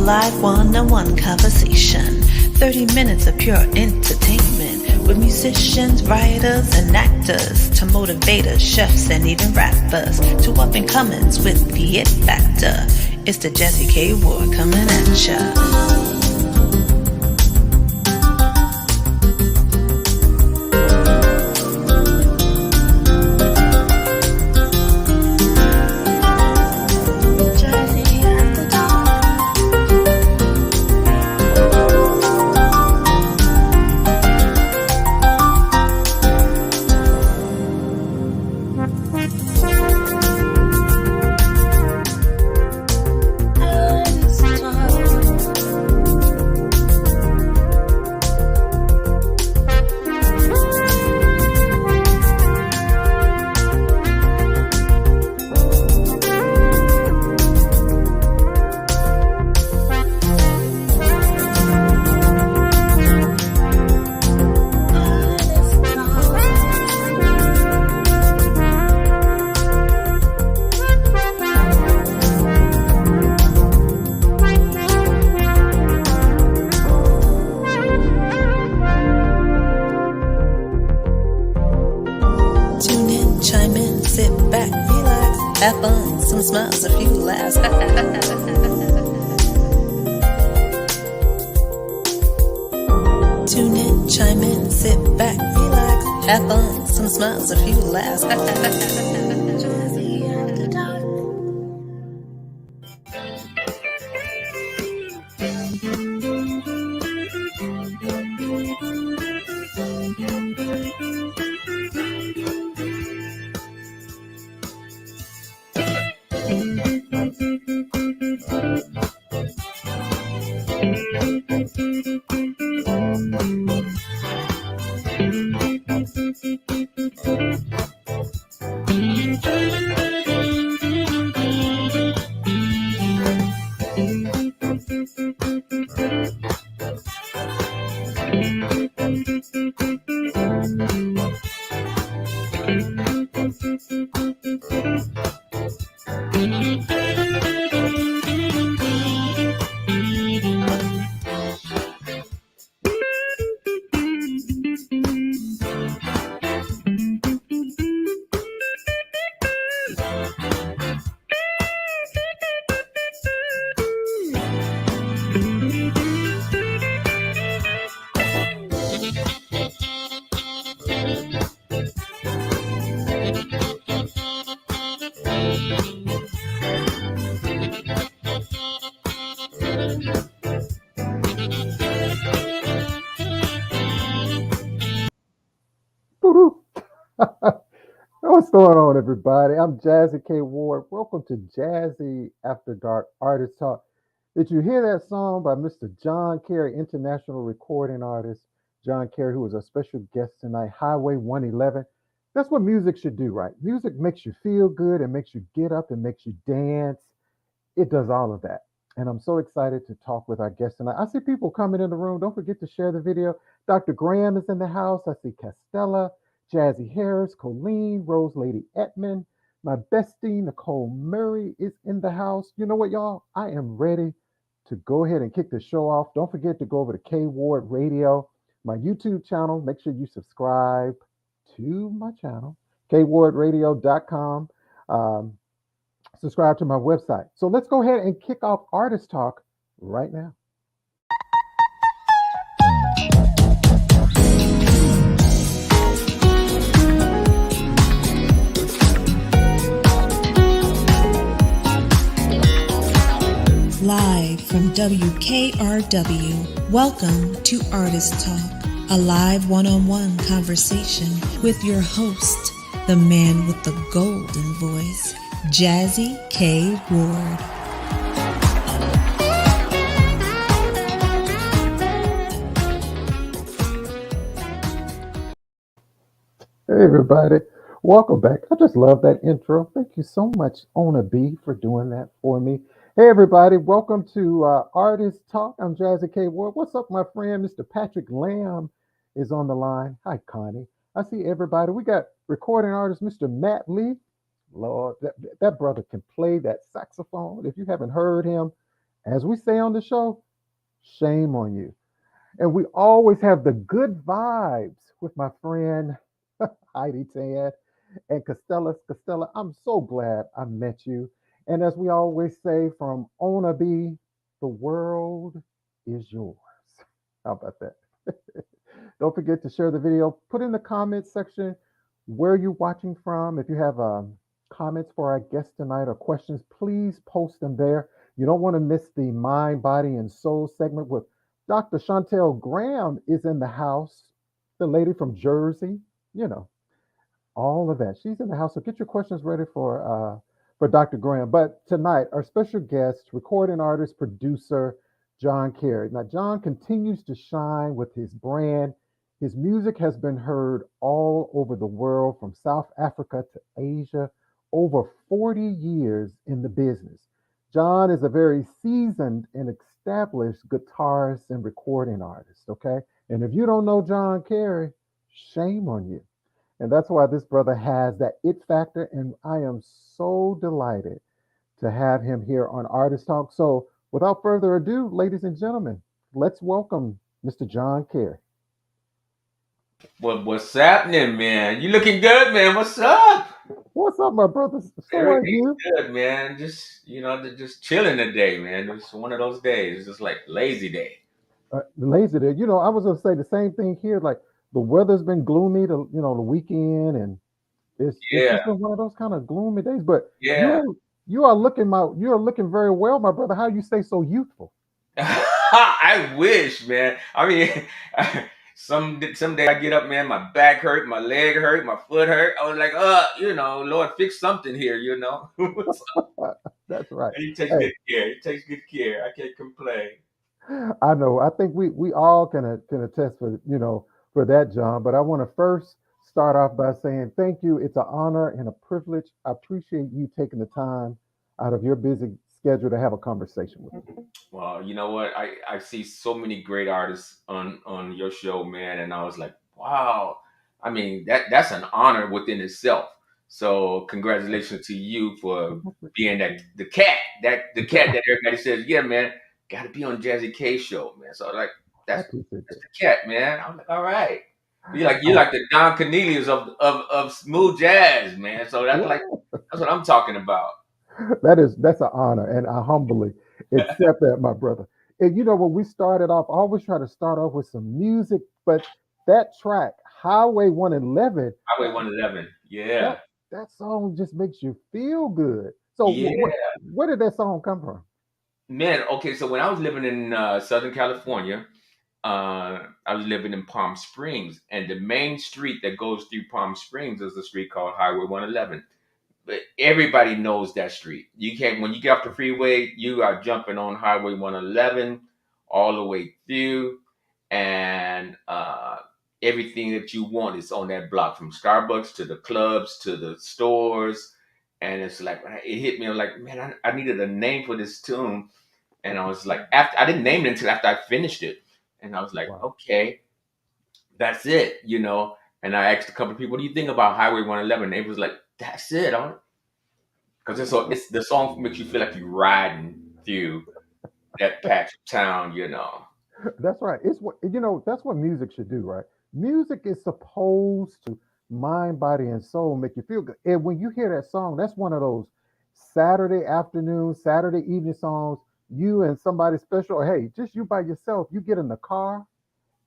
Live one-on-one conversation, 30 minutes of pure entertainment with musicians, writers, and actors to motivators, chefs, and even rappers to up-and-comings with the it factor. It's the Jazzie K Ward coming at ya. Have fun, some smiles, a few laughs. Tune in, chime in, sit back, relax. Have fun, some smiles, a few laughs. Jazzie After Dark. What's going on, everybody? I'm Jazzie K Ward. Welcome to Jazzie After Dark Artist Talk. Did you hear that song by Mr. John Carey, international recording artist? John Carey, who was a special guest tonight, Highway 111. That's what music should do, right? Music makes you feel good. It makes you get up. It makes you dance. It does all of that. And I'm so excited to talk with our guest tonight. I see people coming in the room. Don't forget to share the video. Dr. Graham is in the house. I see Castella, Jazzy Harris, Colleen, Rose Lady Edmond. My bestie, Nicole Murray, is in the house. You know what, y'all? I am ready to go ahead and kick the show off. Don't forget to go over to K Ward Radio my YouTube channel. Make sure you subscribe to my channel, kwardradio.com. Um, Subscribe to my website. So let's go ahead and kick off Artist Talk right now. Live from WKRW, welcome to Artist Talk, a live one-on-one conversation with your host, the man with the golden voice, Jazzie K Ward. Hey, everybody. Welcome back. I just love that intro. Thank you so much, Ona B, for doing that for me. Hey, everybody. Welcome to Artist Talk. I'm Jazzie K Ward. What's up, my friend? Mr. Patrick Lamb is on the line. Hi, Connie. I see everybody. We got recording artist, Mr. Matt Lee. Lord, that brother can play that saxophone. If you haven't heard him, as we say on the show, shame on you. And we always have the good vibes with my friend Heidi Tan and Costella. I'm so glad I met you. And as we always say from Ona B, the world is yours. How about that? Don't forget to share the video. Put in the comments section where you're watching from. If you have comments for our guest tonight or questions, please post them there. You don't want to miss the mind, body, and soul segment with Dr. Chantel Graham is in the house. The lady from Jersey, you know, all of that. She's in the house. So get your questions ready for Dr. Graham. But tonight, our special guest, recording artist, producer, John Carey. Now, John continues to shine with his brand. His music has been heard all over the world, from South Africa to Asia, over 40 years in the business. John is a very seasoned and established guitarist and recording artist, okay? And if you don't know John Carey, shame on you. And that's why this brother has that it factor. And I am so delighted to have him here on Artist Talk. So without further ado, ladies and gentlemen, let's welcome Mr. John Carey. What's happening, man? You looking good, man. What's up? What's up, my brother? So are Everything's you? good, man. Just chilling today, man. It's one of those days. It's just like lazy day. Lazy there. I was going to say the same thing here. Like the weather's been gloomy, the weekend, and it's Yeah, just been one of those kind of gloomy days. But yeah. you are looking very well, my brother. How you stay so youthful? I wish, man. I mean, some day I get up, man. My back hurt, my leg hurt, my foot hurt. I was like, Lord, fix something here. That's right. He takes Hey, good care. He takes good care. I can't complain. I know. I think we all can attest for that, John. But I want to first start off by saying thank you. It's an honor and a privilege. I appreciate you taking the time out of your busy schedule to have a conversation with me. Well, you know what? I see so many great artists on your show, man, and I was like, wow. I mean, that's an honor within itself. So congratulations to you for being the cat that everybody says, yeah, man, got to be on Jazzie K show, man. So like I that's appreciate that's that. the cat, man. I'm like, all right. You're Oh, like the Don Cornelius of smooth jazz, man. So that's what I'm talking about. that's an honor, and I humbly accept that, my brother. And when we started off, I always try to start off with some music, but that track, Highway 111, Highway that 111. that Yeah. that song just makes you feel good. So Yeah. where did that song come from? Man, okay, so when I was living in Southern California, I was living in Palm Springs, and the main street that goes through Palm Springs is a street called Highway 111. But everybody knows that street. You can't when you get off the freeway, you are jumping on Highway 111 all the way through, and everything that you want is on that block, from Starbucks to the clubs to the stores. And it's like it hit me. I'm like, man, I needed a name for this tune, and I was like, after I didn't name it until after I finished it, and I was like, Wow. okay, that's it. And I asked a couple of people, what do you think about Highway 111? And they was like, that's it, because it's the song makes you feel like you're riding through that patch of town. That's right. It's what that's what music should do, right? Music is supposed to mind, body, and soul make you feel good. And when you hear that song, that's one of those Saturday afternoon, Saturday evening songs. You and somebody special, or hey, just you by yourself. You get in the car,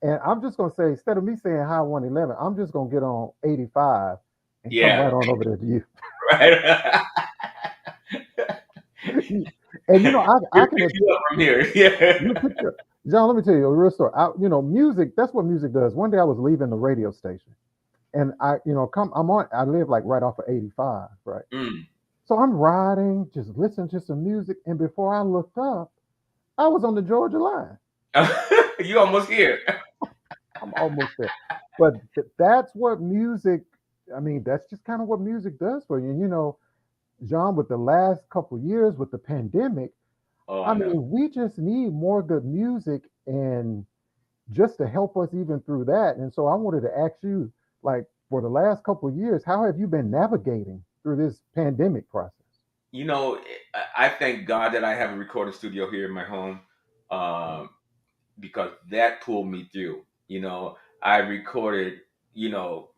and I'm just gonna say, instead of me saying High 111, I'm just gonna get on 85 and come Yeah, right on over there to you. right. And I Pick can you up from here. Yeah. you picture John. Let me tell you a real story. Music. That's what music does. One day I was leaving the radio station, and I'm on. I live like right off of 85, right? Mm. So I'm riding, just listening to some music, and before I looked up, I was on the Georgia line. You almost here. I'm almost there, but that's what music. I mean, that's just kind of what music does for you. And John, with the last couple years with the pandemic, Oh, I I know. mean, we just need more good music and just to help us even through that. And so I wanted to ask you, like, for the last couple of years, how have you been navigating through this pandemic process? You know, I thank God that I have a recording studio here in my home, um, because that pulled me through. I recorded, you know,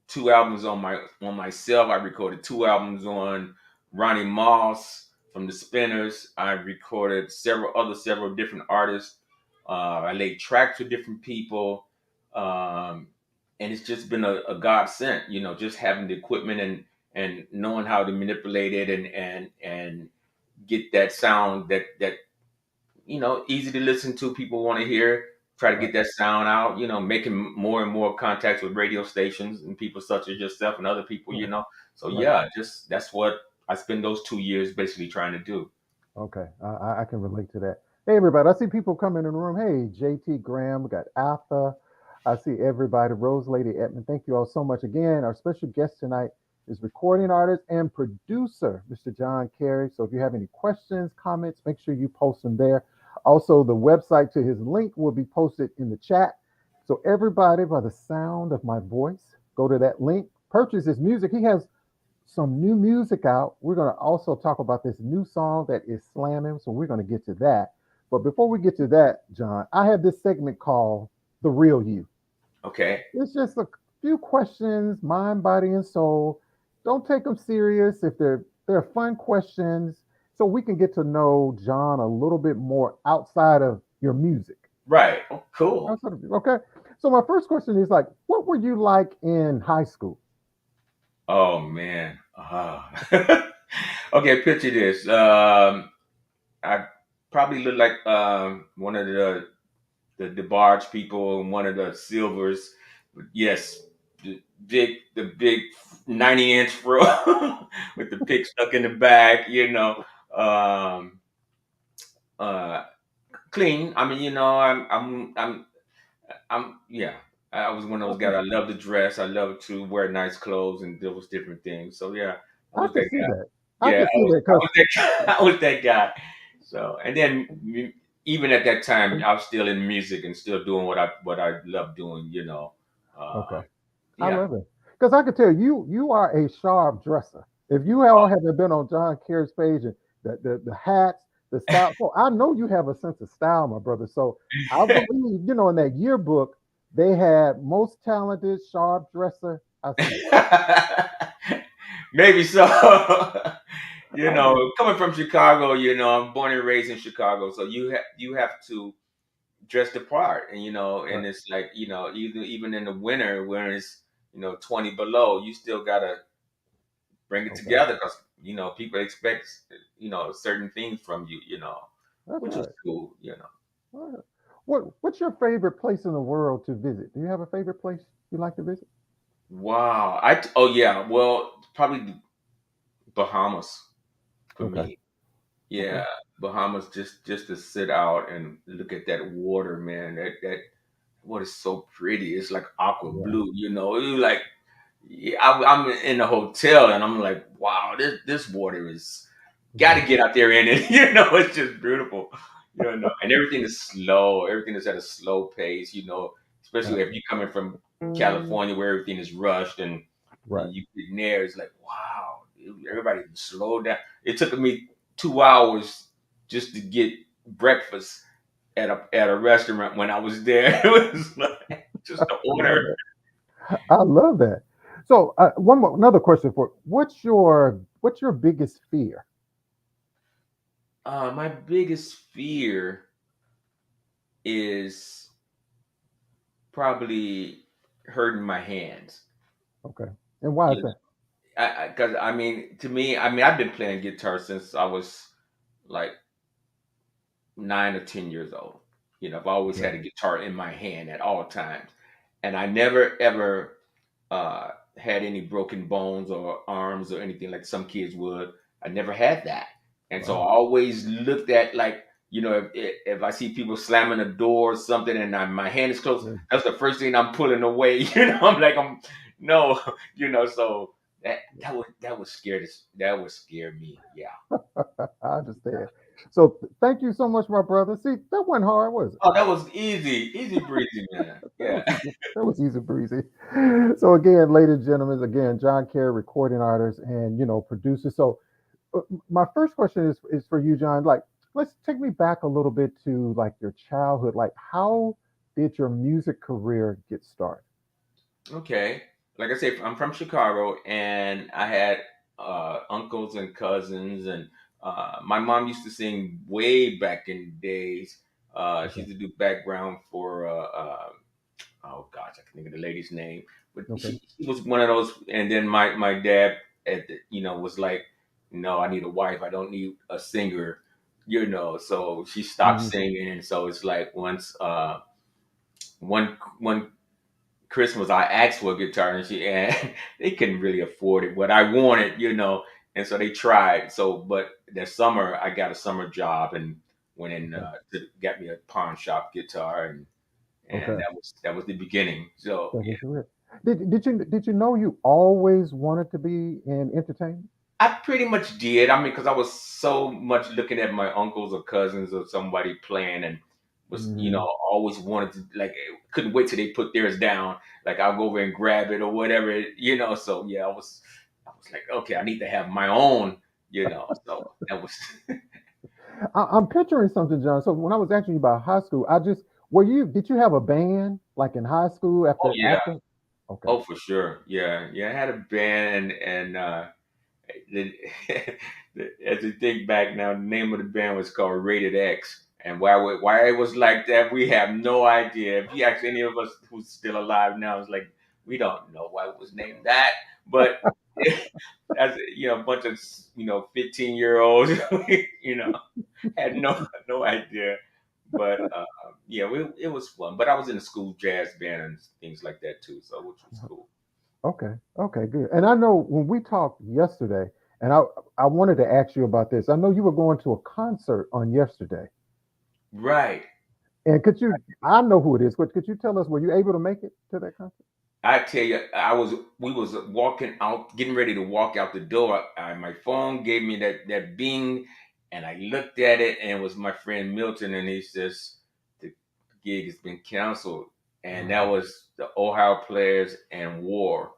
2 albums on myself. I recorded 2 albums on Ronnie Moss from the Spinners. I recorded several different artists. I laid tracks with different people, um, and it's just been a godsend. Just having the equipment and knowing how to manipulate it and get that sound that easy to listen to. People want to hear. Try to Right. get that sound out. Making more and more contacts with radio stations and people such as yourself and other people. Right. So Right. yeah, just that's what I spend those 2 years basically trying to do. Okay. I can relate to that. Hey, everybody. I see people coming in the room. Hey, JT Graham. We got Alpha. I see everybody. Rose Lady Edmond. Thank you all so much again. Our special guest tonight is recording artist and producer, Mr. John Carey. So if you have any questions, comments, make sure you post them there. Also, the website to his link will be posted in the chat. So everybody, by the sound of my voice, go to that link, purchase his music. He has some new music out. We're going to also talk about this new song that is slamming. So we're going to get to that. But before we get to that, John, I have this segment called The Real You. Okay. It's just a few questions, mind, body, and soul. Don't take them serious if they're fun questions, so we can get to know John a little bit more outside of your music. Right. Oh, cool. Okay. So my first question is like, what were you like in high school? Oh man. Okay. Picture this. I probably look like one of the barge people and one of the silvers. Yes, the big 90-inch fro with the pick stuck in the back. Um, uh, Clean. I mean, yeah. I was one of those guys. Okay. I love to dress. I love to wear nice clothes and those different things. So yeah, I I was can that see guy. that. I Yeah, can see that I because was that. I was that guy. So, and then even at that time, I was still in music and still doing what I love doing. okay. Um, I yeah. love it because I can tell you are a sharp dresser. If you all haven't been on John Kerry's page and the hats, the style, so I know you have a sense of style, my brother. So I believe in that yearbook they had most talented sharp dresser. I see it. Maybe so. I do. Coming from Chicago, I'm born and raised in Chicago, so you have to dress the part, Right. and it's like, even in the winter when it's 20 below, you still gotta bring it Okay. together because people expect certain things from you, That's which is right. cool. All right. What's your favorite place in the world to visit? Do you have a favorite place you like to visit? Wow. Oh yeah, well, probably Bahamas for Okay. me. Okay. Yeah, Bahamas, just to sit out and look at that water, man. That water is so pretty. It's like aqua Yeah. blue, you like. Yeah, I'm in the hotel and I'm like, wow, this water is got to Yeah. get out there in it. It's just beautiful. And everything is slow. Everything is at a slow pace. Especially Right. if you're coming from California where everything is rushed and Right. you get in there, it's like, wow, everybody slow down. It took me 2 hours just to get breakfast at a restaurant when I was there. It was like just the I love order. that. I love that. So, another question for what's your biggest fear? My biggest fear is probably hurting my hands. Okay, and why is You know, that? because I mean, to me, I mean, I've been playing guitar since I was like 9 or 10 years old. I've always Okay. had a guitar in my hand at all times, and I never ever had any broken bones or arms or anything like some kids would. I never had that, and so I Wow. always looked at like if I see people slamming a door or something and my hand is closed, Yeah. that's the first thing I'm pulling away. I'm like I'm no, so that would scare me. Yeah. I understand. So, thank you so much, my brother. See, that wasn't hard, was it? Oh, that was easy breezy, man. That Yeah. was easy. That was easy breezy. So again, ladies and gentlemen, again, John Carey, recording artist and producer. So my first question is for you, John. Like, let's take me back a little bit to like your childhood. Like, how did your music career get started? Okay. Like I say, I'm from Chicago, and I had uncles and cousins, and my mom used to sing way back in the days. She Okay. used to do background for oh gosh, I can think of the lady's name, but Okay. she was one of those. And then my dad was like, no, I need a wife. I don't need a singer. So she stopped Hmm. singing. So it's like once one Christmas, I asked for a guitar, and they couldn't really afford it. What I wanted, and so they tried. So, but that summer, I got a summer job and went in Okay. to get me a pawn shop guitar, and Okay. that was the beginning. So That yeah, was it. Did you know you always wanted to be in entertainment? I pretty much did. I mean, because I was so much looking at my uncles or cousins or somebody playing, and was Hmm. always wanted to like couldn't wait till they put theirs down. Like I'll go over and grab it or whatever. So yeah, I was like, okay, I need to have my own. So that was I'm picturing something, John. So when I was asking you about high school, did you have a band like in high school oh after yeah, after? Okay. oh for sure, yeah. I had a band and the, as you think back now, the name of the band was called Rated X. And why it was like that, we have no idea. If you ask any of us who's still alive now, it's like we don't know why it was named that. But as a bunch of 15-year-olds, you know, had no idea. But yeah, it was fun. But I was in a school jazz band and things like that too, so which was cool. Okay. Okay, good. And I know when we talked yesterday, and I wanted to ask you about this. I know you were going to a concert on yesterday. Right. And I know who it is, but could you tell us, were you able to make it to that concert? I tell you, we was walking out, getting ready to walk out the door. My phone gave me that bing, and I looked at it, and it was my friend Milton, and he says the gig has been canceled, and that Oh, was the Ohio Players and War,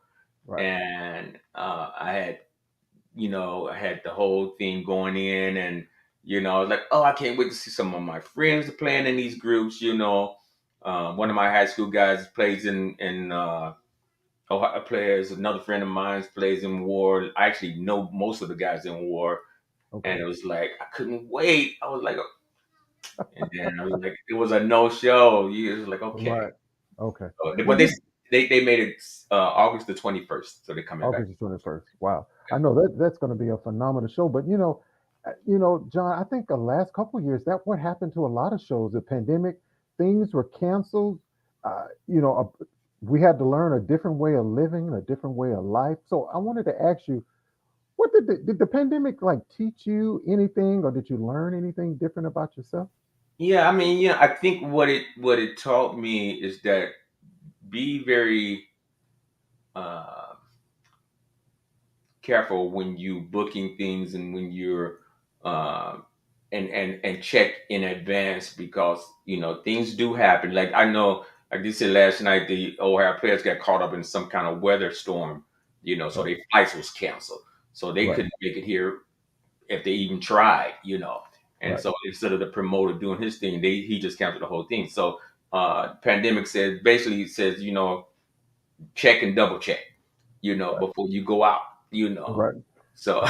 right. and I had the whole thing going in, and I was like, oh, I can't wait to see some of my friends playing in these groups. One of my high school guys plays in Ohio players. Another friend of mine plays in War. I actually know most of the guys in War, Okay. and it was like I couldn't wait. I was like, and then I was like, it was a no show. It was like okay, Right. Okay. But Well, they made it August the 21st, so they're coming back. August the 21st. Wow. I know that's going to be a phenomenal show. But John, I think the last couple of years, that what happened to a lot of shows. The pandemic, things were canceled. We had to learn a different way of living, a different way of life. So I wanted to ask you, what did the pandemic like teach you anything, or did you learn anything different about yourself? Yeah, I mean, I think what it taught me is that be very uh, careful when you booking things and when you're uh, and check in advance because things do happen. Like I know, like they said last night, the Ohio players got caught up in some kind of weather storm. So Right. their flights was canceled, so they Right. couldn't make it here if they even tried. And so instead of the promoter doing his thing, he just canceled the whole thing. So pandemic says, basically says, check and double check, before you go out, Right. So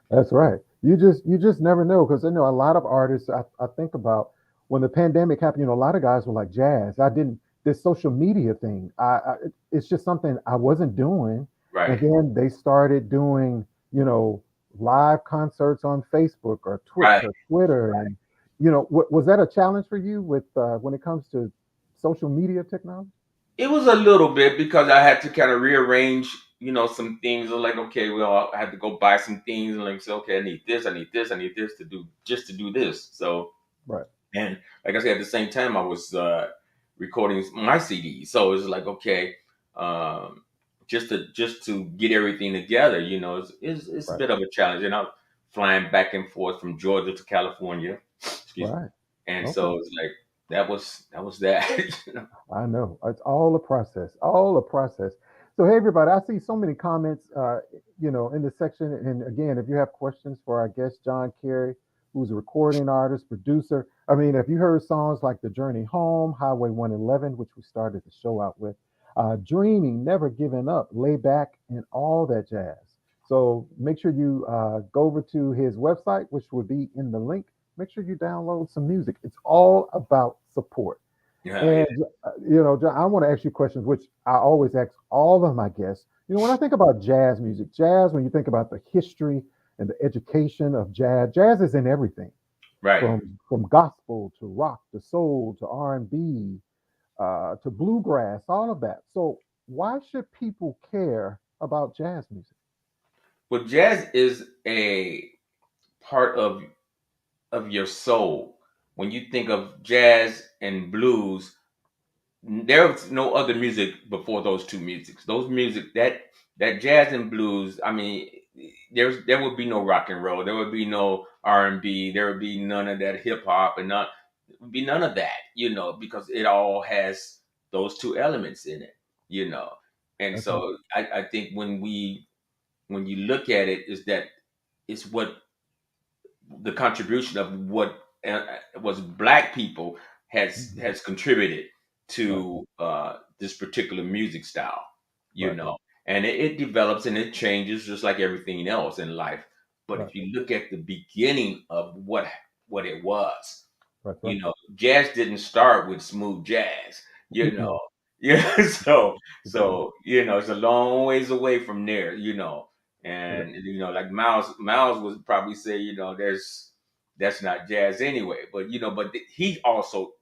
That's right. You just never know, because a lot of artists, I think about when the pandemic happened. A lot of guys were like, Jazz, I didn't this social media thing. It's just something I wasn't doing, and right, then they started doing live concerts on Facebook or Twitch right. or Twitter, and was that a challenge for you with when it comes to social media technology? It was a little bit because I had to kind of rearrange, some things. I was like, okay, well, I had to go buy some things and like say, okay, I need this, I need this, I need this to do just to do this. So, Right. and like I said, at the same time, I was recording my CD. So it was like, okay, um, just to get everything together, it's a Right. bit of a challenge. And I'm flying back and forth from Georgia to California. Excuse me. Right. And Okay. so it's like that was that. I know. It's all a process, all a process. So, hey, everybody, I see so many comments, in this section. And again, if you have questions for our guest, John Carey, who's a recording artist, producer. I mean, if you heard songs like The Journey Home, Highway 111, which we started the show out with, Dreaming, Never Giving Up, Lay Back, and all that jazz. So make sure you go over to his website, which will be in the link. Make sure you download some music. It's all about support. Yeah, yeah. And John, I want to ask you questions, which I always ask all of my guests. When I think about jazz music, when you think about the history and the education of jazz, jazz is in everything Right. from gospel to rock to soul to R&B to bluegrass, all of that. So why should people care about jazz music? Well, jazz is a part of your soul. When you think of jazz and blues, there's no other music before those two musics. Those music that jazz and blues. I mean, there would be no rock and roll. There would be no R&B. There would be none of that hip hop, and not would be none of that. Because it all has those two elements in it. And That's right. so I think when you look at it, is that it's what the contribution of what was black people has Mhm. has contributed Right. to this particular music style, Right. and it develops and it changes just like everything else in life. But Right. if you look at the beginning of what it was, Right. Right. jazz didn't start with smooth jazz, you know. No, Yeah, so it didn't. it's a long ways away from there, Yeah. and like Miles would probably say, that's not jazz anyway, but he also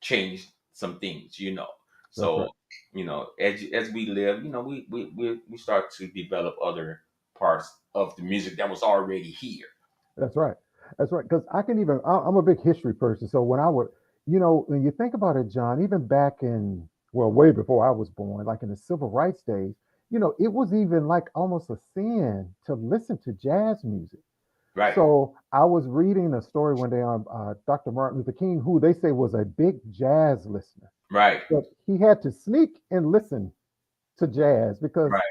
changed some things, That's so right. as we live, we start to develop other parts of the music that was already here. That's right. That's right. Because I'm a big history person. So when I would, when you think about it, John, even back in, well, way before I was born, like in the civil rights days, it was even like almost a sin to listen to jazz music. Right, So I was reading a story one day on Dr. Martin Luther King, who they say was a big jazz listener, right, but he had to sneak and listen to jazz because right.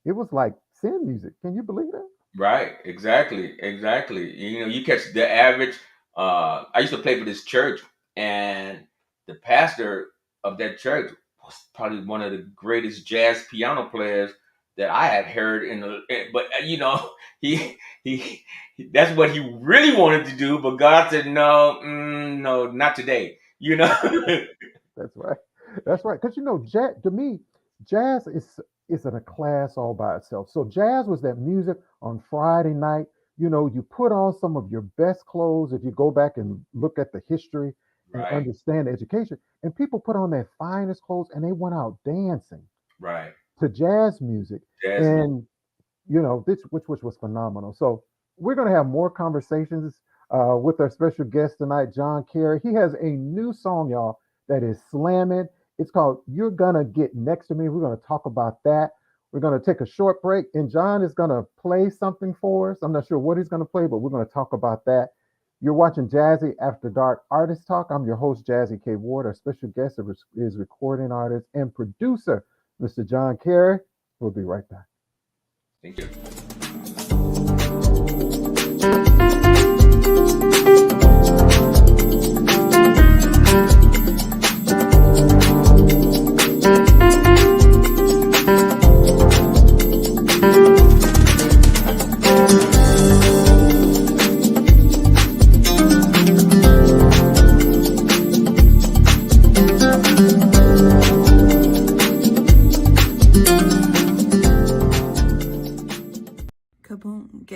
it was like sin music. Can you believe that? Right, exactly. You catch the average. I used to play for this church, and the pastor of that church was probably one of the greatest jazz piano players that I had heard in the. But he he that's what he really wanted to do, but God said no, no, not today. That's right. That's right. Because jazz, to me, jazz is in a class all by itself. So jazz was that music on Friday night. You put on some of your best clothes if you go back and look at the history and Right, understand the education. And people put on their finest clothes and they went out dancing right. to jazz music. Jazz music. And this which was phenomenal. So we're going to have more conversations with our special guest tonight, John Carey. He has a new song, y'all, that is slamming. It's called "You're Gonna Get Next to Me." We're going to talk about that. We're going to take a short break, and John is going to play something for us. I'm not sure what he's going to play, but we're going to talk about that. You're watching Jazzie After Dark Artist Talk. I'm your host, Jazzie K Ward. Our special guest is recording artist and producer, Mr. John Carey. We'll be right back. Thank you.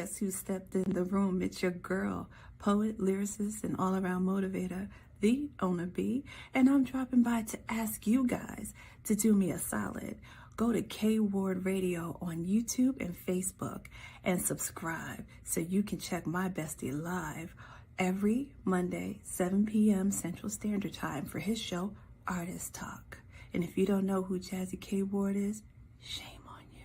Guess who stepped in the room? It's your girl, poet, lyricist, and all-around motivator, the Owner B, and I'm dropping by to ask you guys to do me a solid. Go to K Ward Radio on YouTube and Facebook and subscribe so you can check my bestie live every Monday, 7 p.m. Central Standard Time for his show, Artist Talk. And if you don't know who Jazzie K Ward is, shame on you.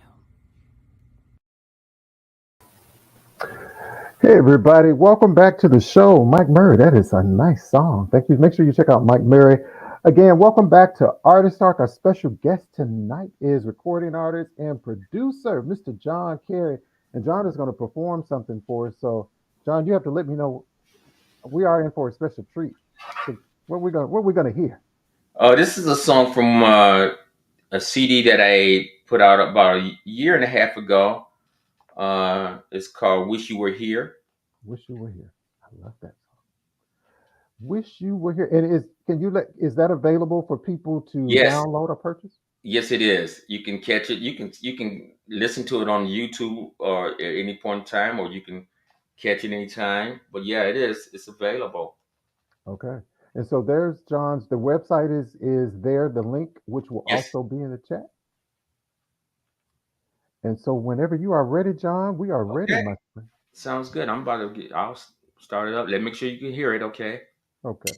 Hey everybody, welcome back to the show. Mike Murray, that is a nice song. Thank you. Make sure you check out Mike Murray. Again, welcome back to Artist Talk. Our special guest tonight is recording artist and producer, Mr. John Carey. And John is going to perform something for us. So, John, you have to let me know. We are in for a special treat. So what we gonna hear? This is a song from a CD that I put out about a year and a half ago. It's called "Wish You Were Here." Wish You Were Here. I love that song. Wish You Were Here. And is that available for people to Yes, download or purchase? yes, it is. You can catch it. You can listen to it on YouTube or at any point in time, or you can catch it anytime. But yeah, it is. It's available. Okay. And so there's John's. The website is there. The link, which will Yes. also be in the chat. And so whenever you are ready, John, we are ready, Okay. my friend. Sounds good. I'm about to get. I'll start it up. Let me make sure you can hear it. Okay. Okay.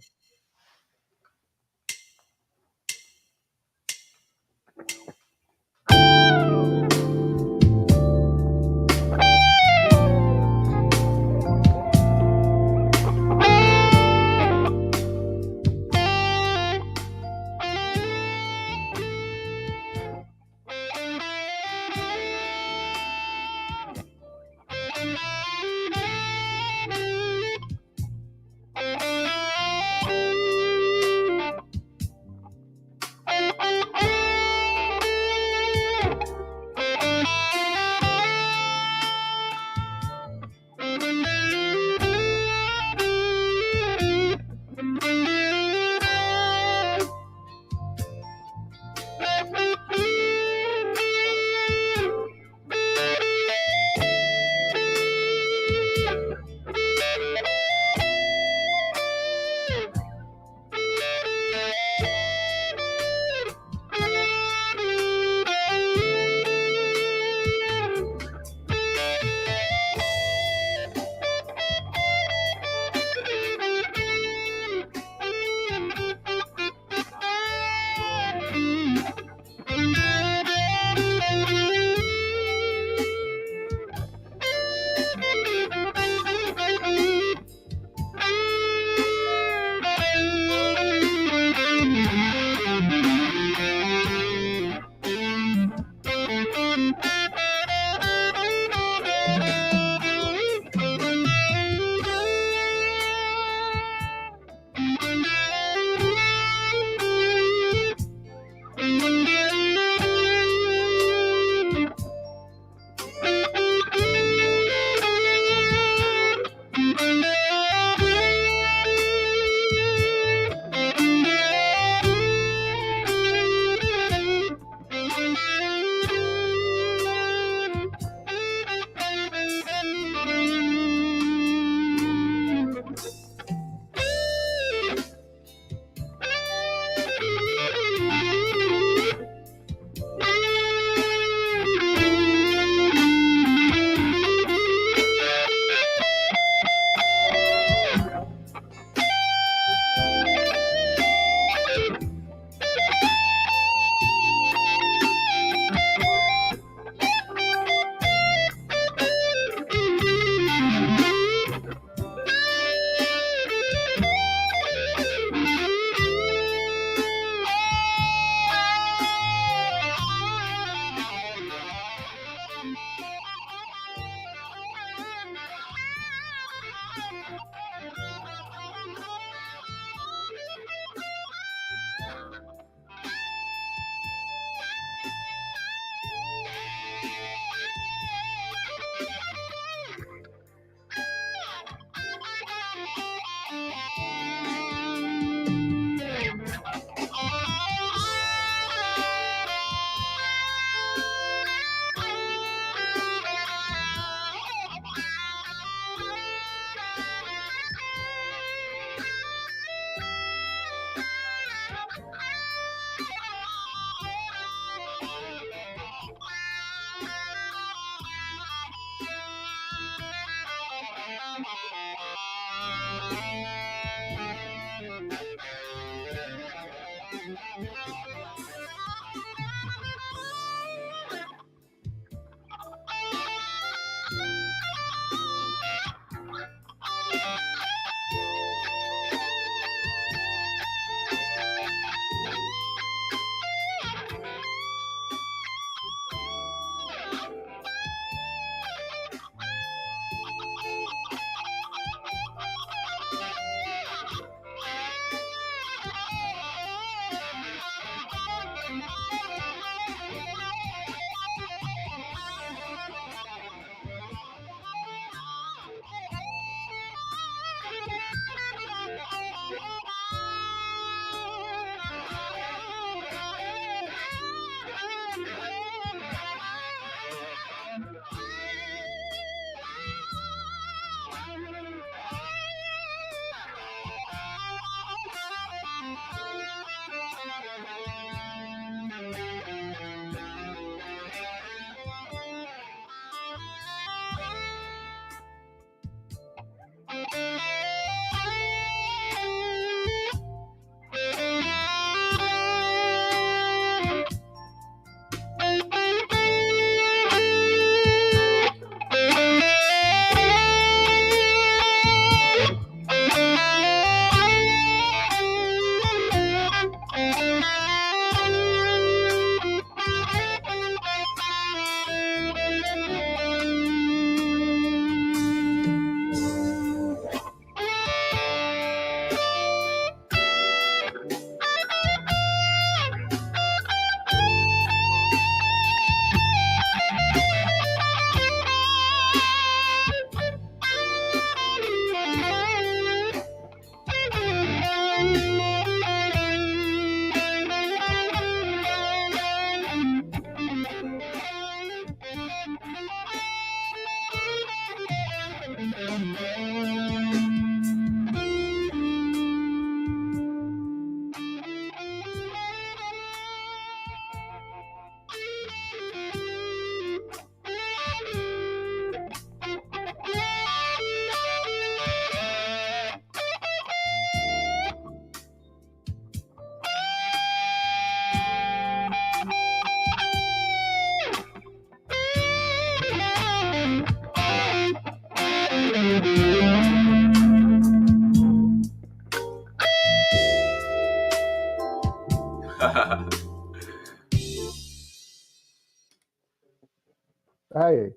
Hey,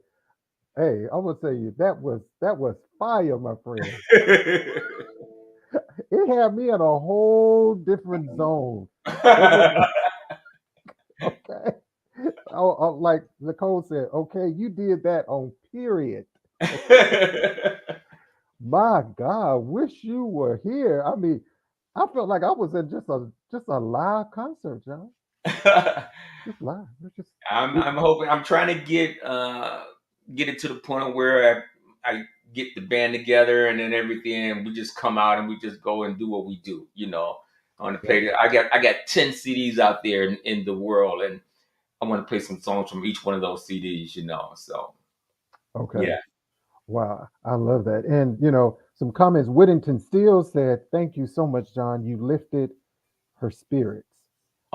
hey, I will tell you that was fire, my friend. It had me in a whole different zone. That was okay. Like Nicole said, okay, you did that on period. My God, wish you were here. I mean, I felt like I was in just a live concert, John. Just live. It's just it, I'm hoping I'm trying to get it to the point where I get the band together and then everything, and we just come out and we just go and do what we do. I want to yeah. play. I got 10 CDs out there in the world, and I want to play some songs from each one of those CDs. So Okay. yeah. Wow, I love that. And some comments. Whittington Steele said, "Thank you so much, John. You lifted her spirits."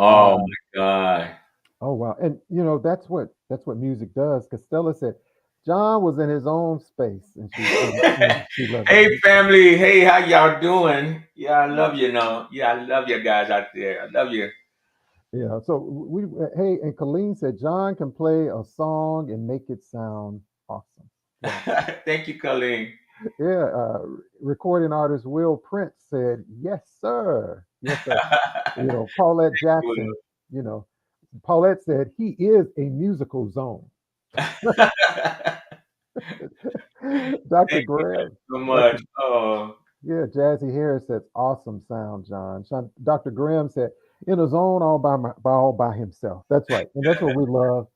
Oh Wow. my God. Oh wow. And that's what music does. Costello said, John was in his own space, and she loved it. Hey family, hey, how y'all doing? Yeah, I love you. Yeah, I love you guys out there. I love you. Yeah. So hey, and Colleen said John can play a song and make it sound awesome. Wow. Thank you, Colleen. Yeah. Recording artist Will Prince said, yes, sir. Yes, sir. Paulette Jackson, you know, Paulette said he is a musical zone. Dr. Thank you Graham, so Dr. much. Oh, Yeah, Jazzie Harris says awesome sound, John. Dr. Graham said in a zone all by himself. That's right, and that's what we love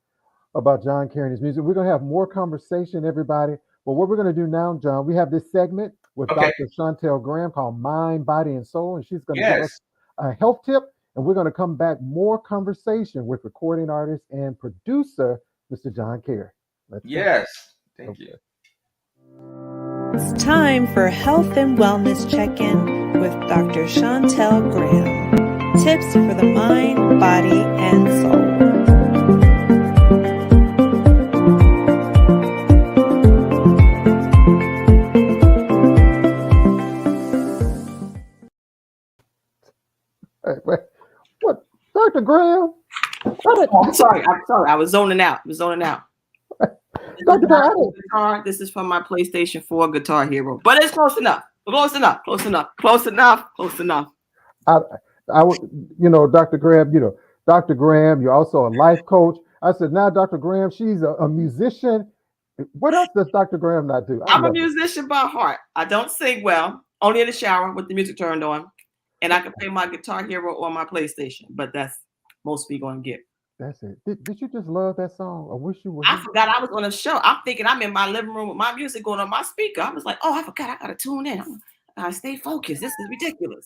about John Carey and his music. We're gonna have more conversation, everybody. But what we're gonna do now, John, we have this segment with okay. Dr. Chantel Graham called Mind, Body, and Soul, and she's gonna give us Yes. a health tip, and we're gonna come back more conversation with recording artist and producer, Mr. John Carey. Let's go. Yes. Thank you. Okay. It's time for Health and Wellness Check-In with Dr. Chantel Graham. Tips for the mind, body, and soul. Hey, wait, what, Dr. Graham? I'm sorry. I was zoning out. Dr. Graham, Guitar. This is from my PlayStation 4 Guitar Hero, but it's close enough. Close enough. I, Dr. Graham, Dr. Graham, you're also a life coach. I said, now, Dr. Graham, she's a musician. What else does Dr. Graham not do? I I'm a love it. musician by heart. I don't sing well, only in the shower with the music turned on, and I can play my Guitar Hero on my PlayStation. But that's most we gonna get. That's it. Did you just love that song? I wish you were I here. forgot I was on a show. I'm thinking I'm in my living room with my music going on my speaker. I was like, oh, I forgot I gotta tune in. I gotta stay focused. This is ridiculous.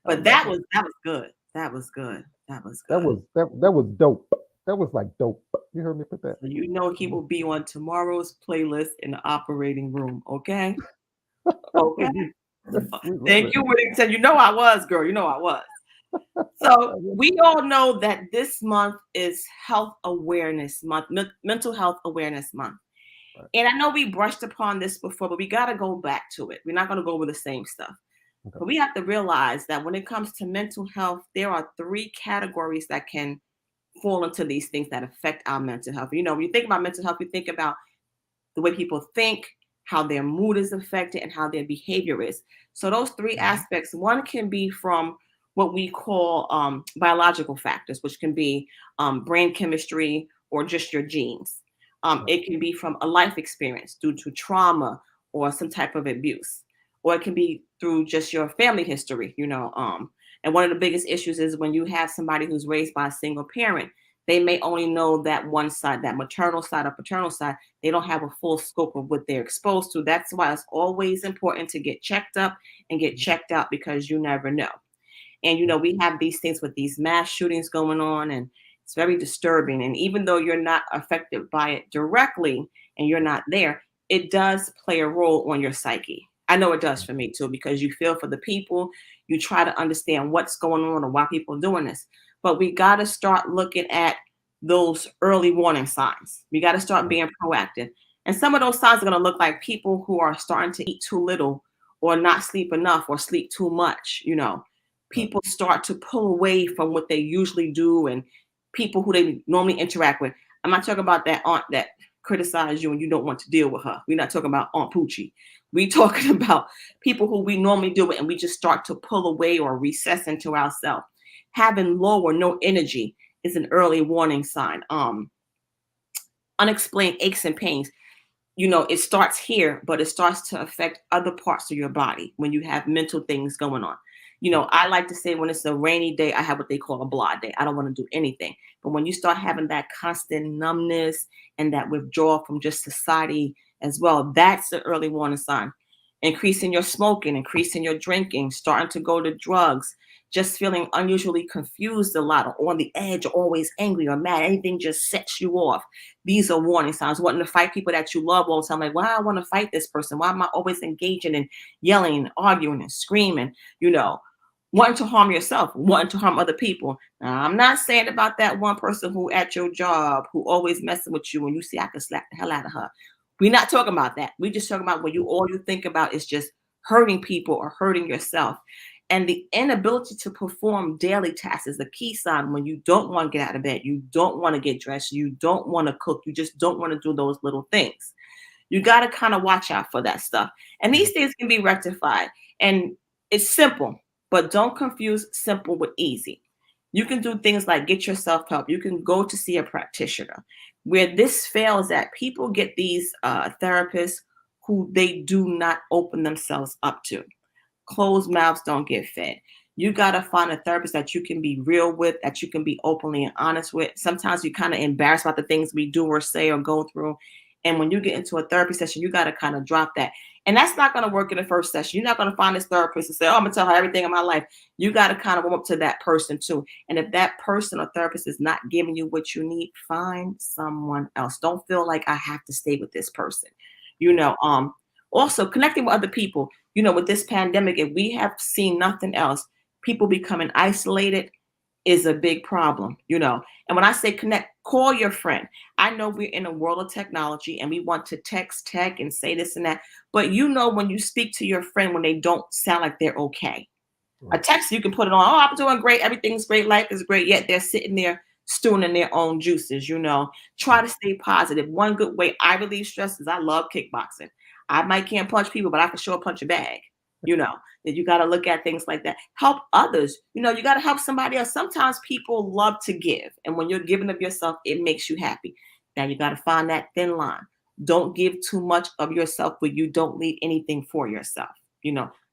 But that was good. That was good. That was dope. That was like dope. You heard me put that? So he will be on tomorrow's playlist in the operating room. Okay. Okay. Thank you, Whittington. I was, girl. I was. So we all know that this month is Health Awareness Month, Mental Health Awareness Month. Right. And I know we brushed upon this before, but we got to go back to it. We're not going to go over the same stuff. Okay. But we have to realize that when it comes to mental health, there are 3 categories that can fall into these things that affect our mental health. When you think about mental health, you think about the way people think, how their mood is affected, and how their behavior is. So those 3 aspects, one can be from what we call biological factors, which can be brain chemistry or just your genes. It can be from a life experience due to trauma or some type of abuse, or it can be through just your family history, and one of the biggest issues is when you have somebody who's raised by a single parent, they may only know that one side, that maternal side or paternal side. They don't have a full scope of what they're exposed to. That's why it's always important to get checked up and get checked out, because you never know. And, we have these things with these mass shootings going on, and it's very disturbing. And even though you're not affected by it directly and you're not there, it does play a role on your psyche. I know it does for me too, because you feel for the people, you try to understand what's going on or why people are doing this. But we got to start looking at those early warning signs. We got to start being proactive. And some of those signs are going to look like people who are starting to eat too little or not sleep enough or sleep too much. People start to pull away from what they usually do and people who they normally interact with. I'm not talking about that aunt that criticize you and you don't want to deal with her. We're not talking about Aunt Poochie. We talking about people who we normally deal with and we just start to pull away or recess into ourselves. Having low or no energy is an early warning sign. Unexplained aches and pains. It starts here, but it starts to affect other parts of your body when you have mental things going on. I like to say when it's a rainy day, I have what they call a blah day. I don't want to do anything. But when you start having that constant numbness and that withdrawal from just society as well, that's the early warning sign. Increasing your smoking, increasing your drinking, starting to go to drugs, just feeling unusually confused a lot or on the edge, or always angry or mad. Anything just sets you off. These are warning signs. Wanting to fight people that you love all the time. Like, why I want to fight this person? Why am I always engaging and yelling and arguing and screaming? Wanting to harm yourself, wanting to harm other people. Now, I'm not saying about that one person who at your job who always messing with you and you see I can slap the hell out of her. We're not talking about that. We're just talking about when all you think about is just hurting people or hurting yourself. And the inability to perform daily tasks is a key sign when you don't want to get out of bed, you don't want to get dressed, you don't want to cook, you just don't want to do those little things. You got to kind of watch out for that stuff. And these things can be rectified. And it's simple, but don't confuse simple with easy. You can do things like get yourself help. You can go to see a practitioner. Where this fails at, people get these therapists who they do not open themselves up to. Closed mouths don't get fed. You got to find a therapist that you can be real with, that you can be openly and honest with. Sometimes you're kind of embarrassed about the things we do or say or go through. And when you get into a therapy session, you got to kind of drop that. And that's not going to work in the first session. You're not going to find this therapist and say, oh, I'm going to tell her everything in my life. You got to kind of warm up to that person too. And if that person or therapist is not giving you what you need, find someone else. Don't feel like I have to stay with this person. Also connecting with other people, with this pandemic, if we have seen nothing else, people becoming isolated is a big problem, And when I say connect, call your friend. I know we're in a world of technology and we want to text and say this and that. But when you speak to your friend, when they don't sound like they're okay. Right. A text, you can put it on. Oh, I'm doing great. Everything's great. Life is great. Yet they're sitting there stewing in their own juices, Try to stay positive. One good way I relieve stress is I love kickboxing. I might can't punch people, but I can sure punch a bag. That you got to look at things like that. Help others. You got to help somebody else. Sometimes people love to give. And when you're giving of yourself, it makes you happy. Now you got to find that thin line. Don't give too much of yourself where you don't leave anything for yourself.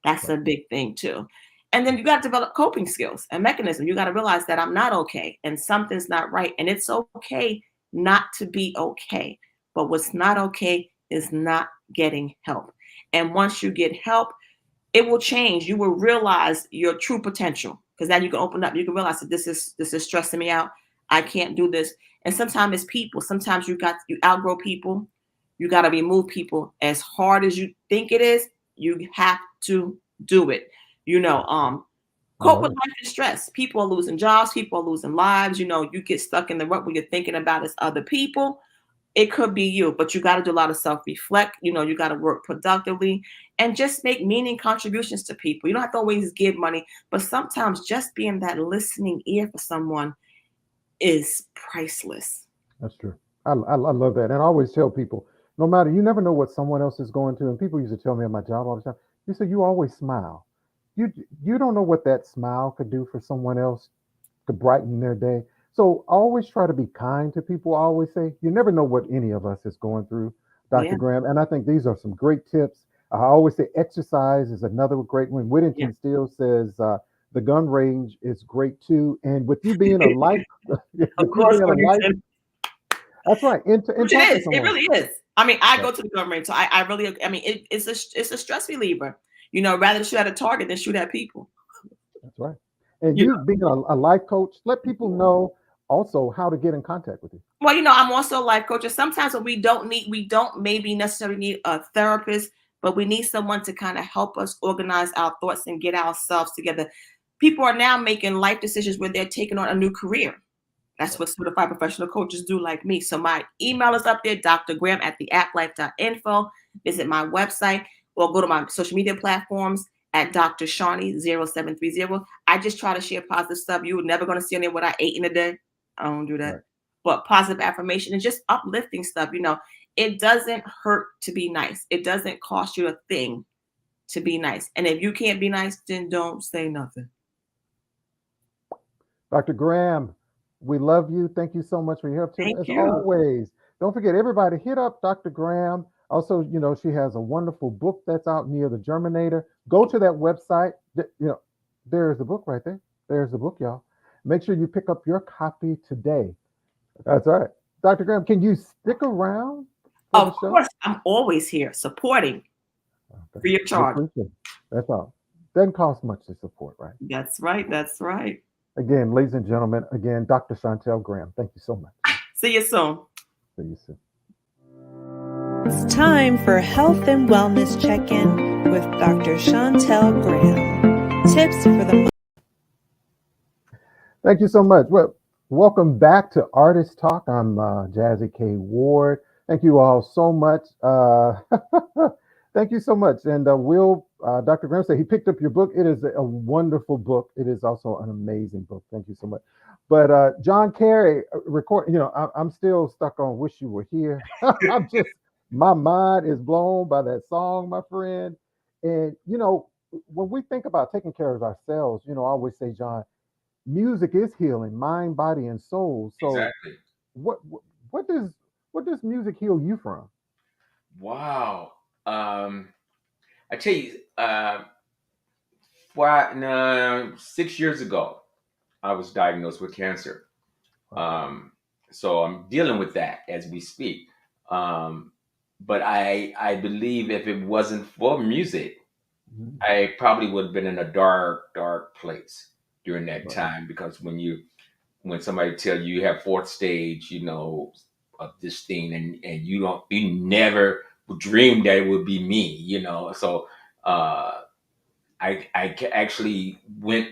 That's a big thing too. And then you got to develop coping skills and mechanism. You got to realize that I'm not okay and something's not right. And it's okay not to be okay. But what's not okay is not getting help. And once you get help, it will change. You will realize your true potential because then you can open up. You can realize that this is stressing me out. I can't do this. And sometimes it's people. Sometimes you outgrow people. You got to remove people. As hard as you think it is, you have to do it. Cope with life and stress. People are losing jobs. People are losing lives. You get stuck in the rut where you're thinking about is other people. It could be you, but you got to do a lot of self-reflect. You got to work productively and just make meaning contributions to people. You don't have to always give money, but sometimes just being that listening ear for someone is priceless. That's true. I love that. And I always tell people, no matter, you never know what someone else is going through. And people used to tell me at my job all the time, they say, you always smile. You don't know what that smile could do for someone else to brighten their day. So always try to be kind to people. I always say, you never know what any of us is going through, Dr. Graham. And I think these are some great tips. I always say exercise is another great one. Whittington Steele says the gun range is great too. And with you being a life, of course, that's right. It really is. I mean, I go to the gun range. So it's a stress reliever, rather than shoot at a target than shoot at people. That's right. And you being a life coach, let people know also how to get in contact with you. Well, I'm also a life coach. And sometimes what we don't maybe necessarily need a therapist, but we need someone to kind of help us organize our thoughts and get ourselves together. People are now making life decisions where they're taking on a new career. That's what certified professional coaches do, like me. So my email is up there, drgraham@theapplife.info. Visit my website or go to my social media platforms at Dr. Shawnee 0730. I just try to share positive stuff. You're never going to see any of what I ate in a day. I don't do that. but positive affirmation and just uplifting stuff. It doesn't hurt to be nice. It doesn't cost you a thing to be nice. And if you can't be nice, then don't say nothing. Dr. Graham, we love you. Thank you so much for your help, Thank as you. always. Don't forget, everybody, hit up Dr. Graham. Also, she has a wonderful book that's out near the Germinator. Go to that website. There's the book right there. There's the book, y'all. Make sure you pick up your copy today. That's right. Dr. Graham, can you stick around for Of the show? course, I'm always here supporting free of charge. That's all. Doesn't cost much to support, right? That's right. That's right. Again, ladies and gentlemen, Dr. Chantel Graham. Thank you so much. See you soon. See you soon. It's time for Health and Wellness Check-In with Dr. Chantel Graham. Tips for the month. Thank you so much. Well, welcome back to Artist Talk. I'm Jazzie K Ward. Thank you all so much. Thank you so much. And Dr. Graham said he picked up your book. It is a wonderful book. It is also an amazing book. Thank you so much. But John Carey I'm still stuck on "Wish You Were Here." My mind is blown by that song, my friend. And when we think about taking care of ourselves, I always say, John, music is healing, mind, body, and soul. So Exactly. what does music heal you from? Wow. I tell you, 6 years ago, I was diagnosed with cancer. So I'm dealing with that as we speak. But I believe if it wasn't for music, I probably would have been in a dark, dark place during that time, because when somebody tell you have fourth stage, of this thing, and you never dreamed that it would be me, So I actually went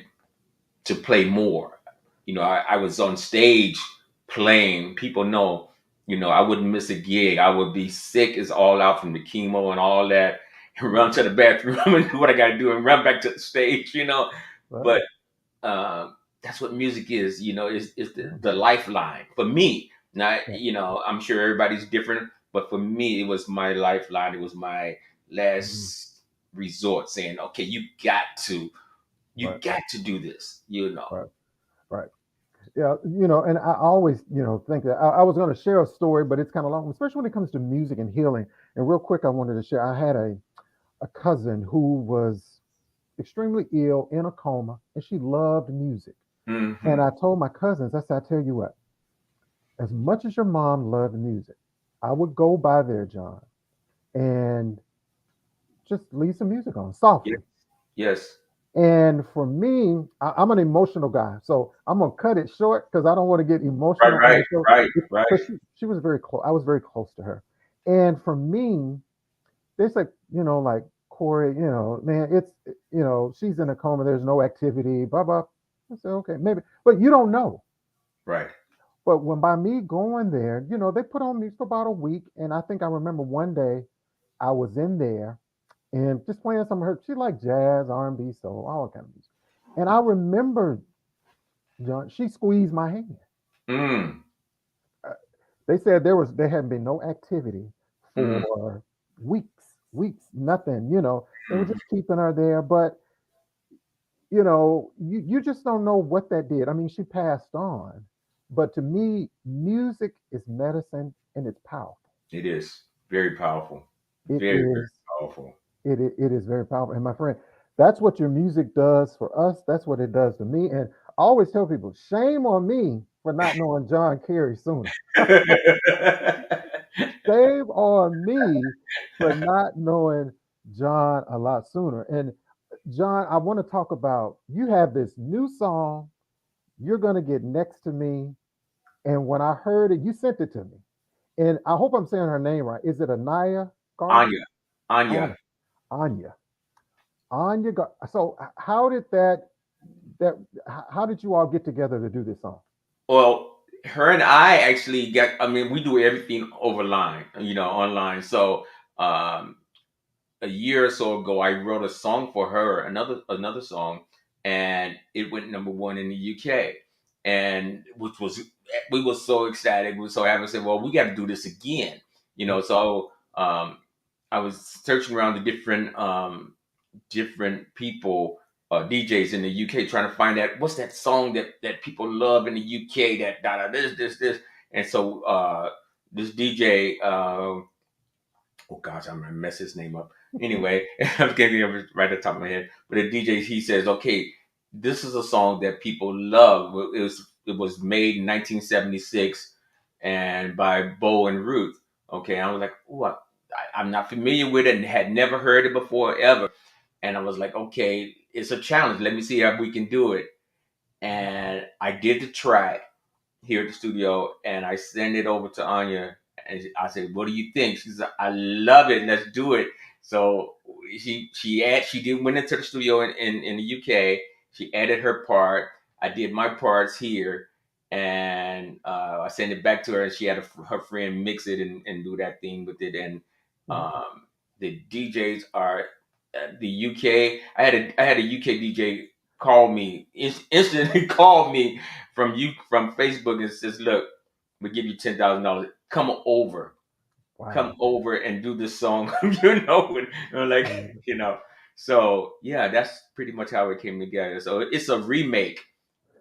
to play more. I was on stage playing. People know, I wouldn't miss a gig. I would be sick as all out from the chemo and all that, and run to the bathroom and do what I got to do and run back to the stage, But that's what music is, is the lifeline for me. Now, I'm sure everybody's different, but for me, it was my lifeline. It was my last resort, saying, okay, you got to do this, Right. Yeah, and I always, think that I was going to share a story, but it's kind of long, especially when it comes to music and healing. And real quick, I wanted to share, I had a cousin who was extremely ill in a coma, and she loved music. Mm-hmm. And I told my cousins, I said, I tell you what, as much as your mom loved music, I would go by there, John, and just leave some music on softly. Yes. And for me, I'm an emotional guy, so I'm gonna cut it short because I don't want to get emotional. Right. But she was very close. I was very close to her, and for me, there's like Corey, man, it's she's in a coma. There's no activity. Blah blah. I said, okay, maybe, but you don't know. Right. But when by me going there, they put on music for about a week, and I think I remember one day I was in there and just playing some of her. She liked jazz, R&B, soul, all kind of music. And I remember, John, she squeezed my hand. They said there hadn't been no activity for weeks, nothing. They were just keeping her there, but you just don't know what that did. I mean, she passed on, but to me, music is medicine, and it's powerful. It is very powerful. Very powerful. It is very powerful. And my friend, that's what your music does for us. That's what it does to me. And I always tell people, shame on me for not knowing John Carey sooner. Shame on me for not knowing John a lot sooner. And John, I want to talk about, you have this new song, You're Gonna Get Next to Me. And when I heard it, you sent it to me. And I hope I'm saying her name right. Is it Anaya? Anya. So how did how did you all get together to do this song? Well, her and I actually we do everything online. So a year or so ago, I wrote a song for her, another song, and it went number one in the UK, and which was we were so ecstatic. We were so happy. Said, well, we got to do this again. So I was searching around the different people, DJs in the UK, trying to find out what's that song that people love in the UK, that this. And so this DJ, oh gosh, I'm gonna mess his name up. Anyway, I'm getting it right at the top of my head. But the DJ, he says, okay, this is a song that people love. It was made in 1976 and by Bo and Ruth. Okay, I was like, oh, I'm not familiar with it and had never heard it before ever. And I was like, okay, it's a challenge. Let me see how we can do it. And I did the track here at the studio, and I sent it over to Anya, and I said, "What do you think?" She said, "I love it. Let's do it." So she did went into the studio in the UK. She added her part. I did my parts here, and I sent it back to her. And she had her friend mix it and do that thing with it. And the DJs are the UK. I had a UK DJ call me instantly called me from Facebook and says, "Look, we give you $10,000. Come over and do this song." Like So yeah, that's pretty much how it came together. So it's a remake.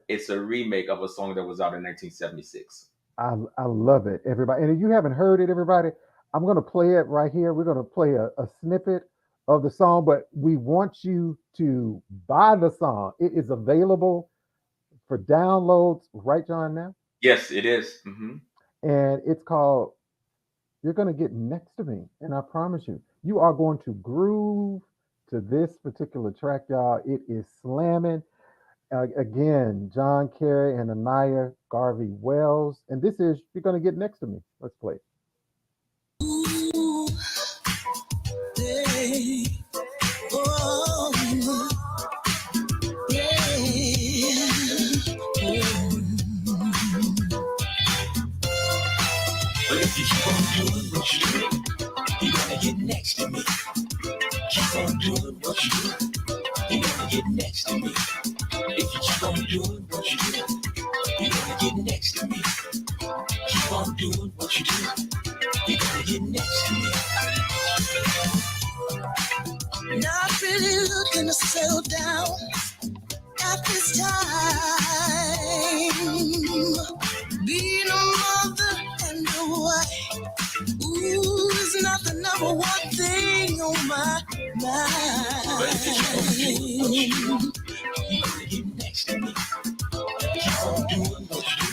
It's a remake of a song that was out in 1976. I love it, everybody. And if you haven't heard it, everybody, I'm going to play it right here. We're going to play a snippet of the song, but we want you to buy the song. It is available for downloads right, John, now. Yes, it is. And it's called You're Going to Get Next to Me. And I promise you, you are going to groove to this particular track, y'all. It is slamming. Again, John Carey and Anaya Garvey Wells. And this is You're Going to Get Next to Me. Let's play it. Ooh, yeah. Oh, yeah. But if you keep on doing what you do, you're gonna get next to me. Keep on doing what you do, you're gonna get next to me. If you keep on doing what you do, you're gonna get next to me. Keep on doing what you do, you're gonna get next to me. Not really looking to settle down at this time. Being a mother and a wife, ooh, is not the number one thing on my mind. But if you keep on doing what you do, you're gonna get next to me. Keep on doing what you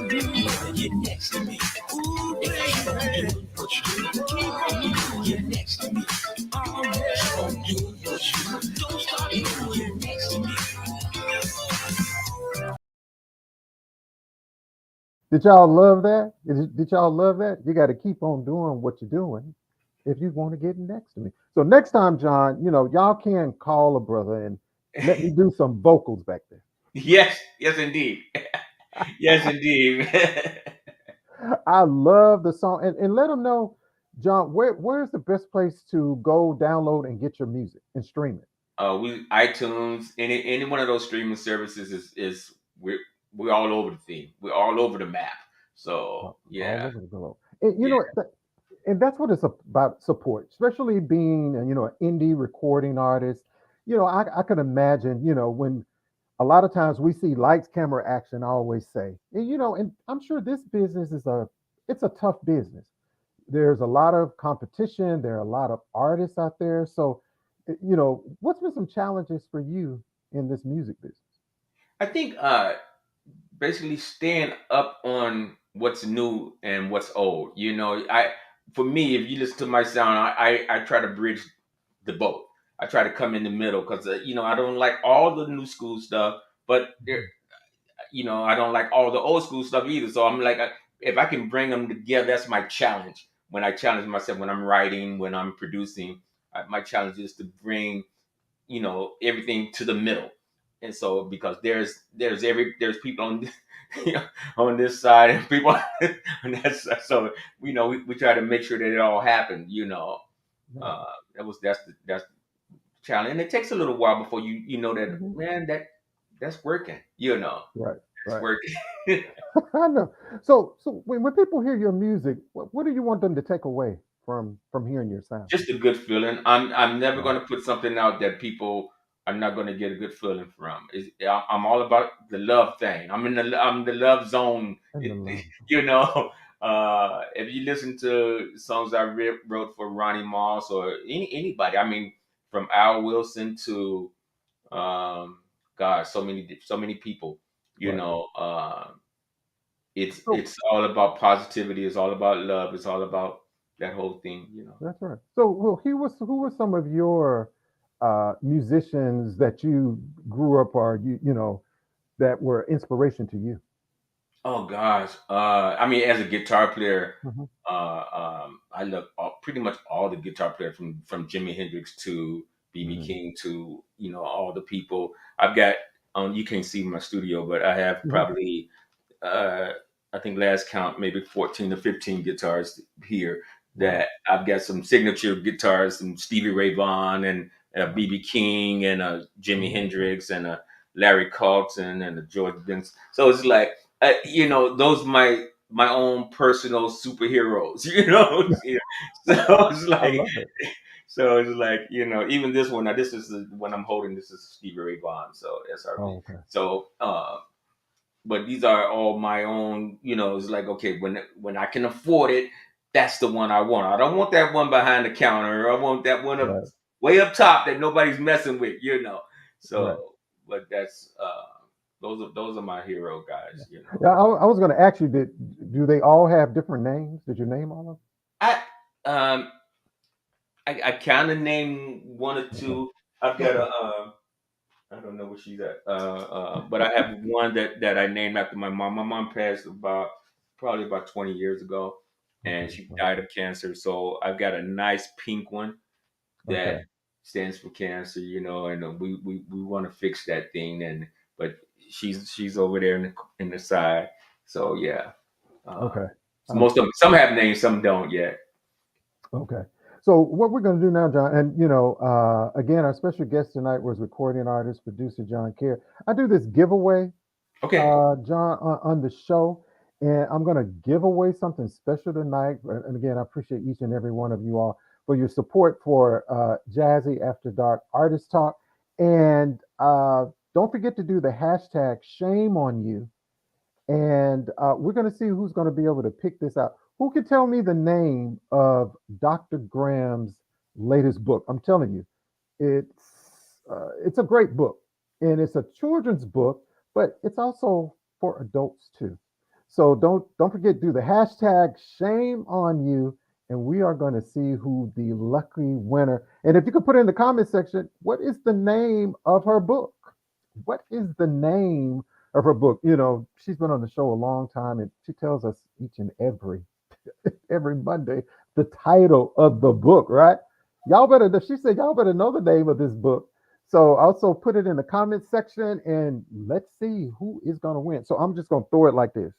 do, you're gonna get next to me. Ooh, if you keep on doing what you do, you're gonna get next to me. Keep on doing what you do, don't stop, you're gonna get next to me. Did y'all love that? Did y'all love that? You got to keep on doing what you're doing if you want to get next to me. So next time, John, y'all can call a brother and let me do some vocals back there. Yes, indeed. Yes, indeed. I love the song. And let them know, John, where's the best place to go download and get your music and stream it? We iTunes, any one of those streaming services is we're all over the thing. We're all over the map. So yeah, all over the globe. And and that's what it's about, support, especially being an indie recording artist. I can imagine, when a lot of times we see lights, camera, action. I always say, and I'm sure this business it's a tough business. There's a lot of competition. There are a lot of artists out there. So, what's been some challenges for you in this music business? I think basically staying up on what's new and what's old. For me, if you listen to my sound, I try to bridge the both. I try to come in the middle because I don't like all the new school stuff, but I don't like all the old school stuff either. So I'm like, if I can bring them together, that's my challenge. When I challenge myself, when I'm writing, when I'm producing, my challenge is to bring everything to the middle. And so because there's people on on this side and people on that side, so we try to make sure that it all happened. That's the challenge, and it takes a little while before you know that, man, that's working. Right. It's right. working. I know. So when people hear your music, what do you want them to take away from hearing your sound? Just a good feeling. I'm never Right. going to put something out that people are not going to get a good feeling from. I'm all about the love thing. I'm the love zone. And the love. You know, if you listen to songs I wrote for Ronnie Moss or anybody, I mean, from Al Wilson to God, so many people. You Right. know, it's So it's all about positivity. It's all about love. It's all about that whole thing. You know. that's right. So well, who was some of your musicians that you grew up or you know that were inspiration to you? Oh gosh. I mean, as a guitar player, Hmm. I love pretty much all the guitar players from Jimi Hendrix to BB Hmm. King to all the people. I've got you can't see my studio, but I have Hmm. probably uh, I think last count maybe 14 or 15 guitars here Wow. that I've got some signature guitars, some Stevie Ray Vaughan and Wow. BB King and Jimi Hmm. Hendrix and Larry Carlton and George Benson. So it's like those my own personal superheroes. So it's I like love it. even this one. Now this is the one I'm holding. This is Stevie Ray Vaughan. So SRV. Oh, okay. So but these are all my own. It's like okay, when I can afford it, that's the one I want. I don't want that one behind the counter. I want that one up Right. way up top that nobody's messing with. Right. So, but that's those are my hero guys. Yeah, I was going to ask you, do they all have different names? Did you name all of I um I kind of name one or them? two. I've got Okay. a I don't know where she's at. But I have one that I named after my mom. My mom passed probably about 20 years ago, and Okay. she Right. died of cancer. So I've got a nice pink one Okay. that stands for cancer. And we want to fix that thing. But she's over there in the side. So yeah. Okay. So most of them, some have names, some don't yet. Okay. So what we're going to do now, John, and again, our special guest tonight was recording artist, producer John Carey. I do this giveaway, Okay. John, on the show, and I'm going to give away something special tonight. And again, I appreciate each and every one of you all for your support for Jazzie After Dark Artist Talk. And don't forget to do the hashtag shame on you. And we're going to see who's going to be able to pick this out. Who can tell me the name of Dr. Graham's latest book? I'm telling you, it's a great book, and it's a children's book, but it's also for adults too. So don't forget, do the hashtag shame on you, and we are going to see who the lucky winner. And if you could put in the comment section, what is the name of her book? What is the name of her book? She's been on the show a long time, and she tells us each and every Monday the title of the book, right? Y'all better, she said, y'all better know the name of this book. So also put it in the comment section and let's see who is going to win. So I'm just going to throw it like this.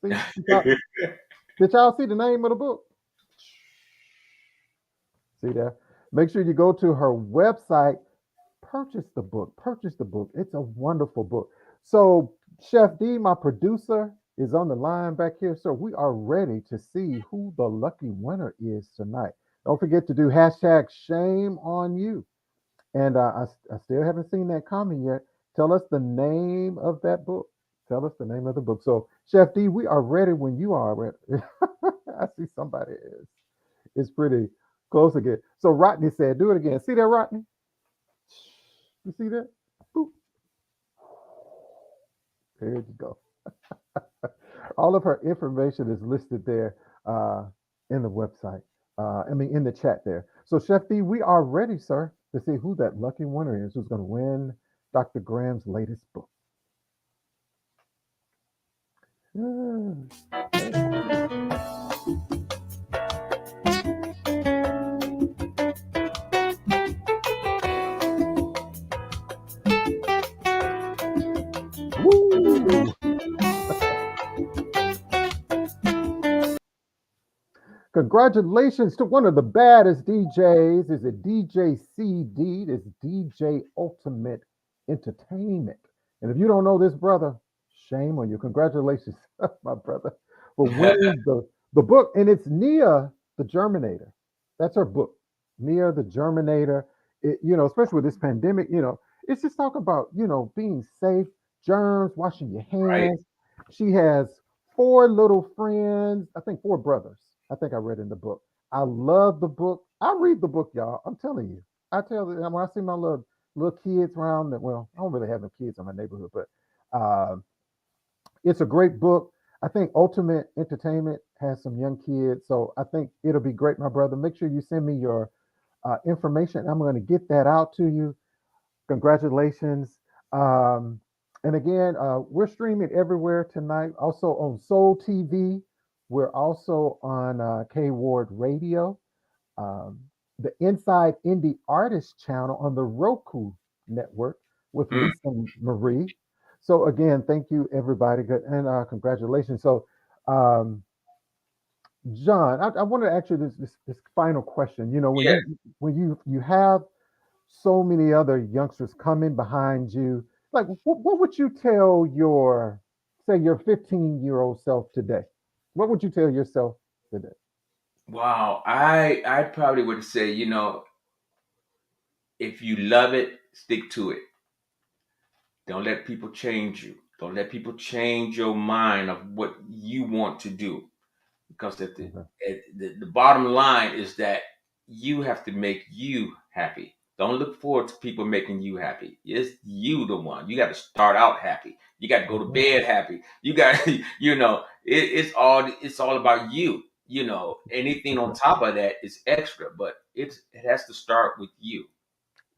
See, did y'all see the name of the book? See there? Make sure you go to her website, purchase the book. Purchase the book. It's a wonderful book. So Chef D, my producer, is on the line back here. So we are ready to see who the lucky winner is tonight. Don't forget to do hashtag shame on you. And I still haven't seen that comment yet. Tell us the name of that book. Tell us the name of the book. So Chef D, we are ready when you are ready. I see somebody is pretty close again. So Rodney said, do it again. See that, Rodney? You see that? Boop. There you go. All of her information is listed there in the website. In the chat there. So, Chef D, we are ready, sir, to see who that lucky winner is who's going to win Dr. Graham's latest book. Woo! Congratulations to one of the baddest DJs. Is it DJ CD? It's DJ Ultimate Entertainment. And if you don't know this brother, shame on you. Congratulations, my brother, for winning the book. And it's Nia the Germinator. That's her book, Nia the Germinator. Especially with this pandemic, it's just talking about, being safe, germs, washing your Right. hands. She has four little friends, I think four brothers. I think I read in the book. I love the book. I read the book, y'all. I'm telling you. I tell you, when I see my little kids around, well, I don't really have no kids in my neighborhood, but it's a great book. I think Ultimate Entertainment has some young kids, so I think it'll be great, my brother. Make sure you send me your information. I'm going to get that out to you. Congratulations. Um, and again, we're streaming everywhere tonight. Also on Soul TV. We're also on K Ward Radio, um, the Inside Indie Artist channel on the Roku network with Mm. Lisa Marie. So again, thank you everybody. Good and congratulations. So, John, I wanted to ask you this final question. When Yeah. you have so many other youngsters coming behind you. Like, what would you tell your 15-year-old self today? What would you tell yourself today? Wow. I probably would say, if you love it, stick to it. Don't let people change you. Don't let people change your mind of what you want to do. Because Okay. the bottom line is that you have to make you happy. Don't look forward to people making you happy. It's you the one. You got to start out happy. You got to go That's to right. bed happy. You got it's all about you. Anything That's on right. top of that is extra, but it has to start with you.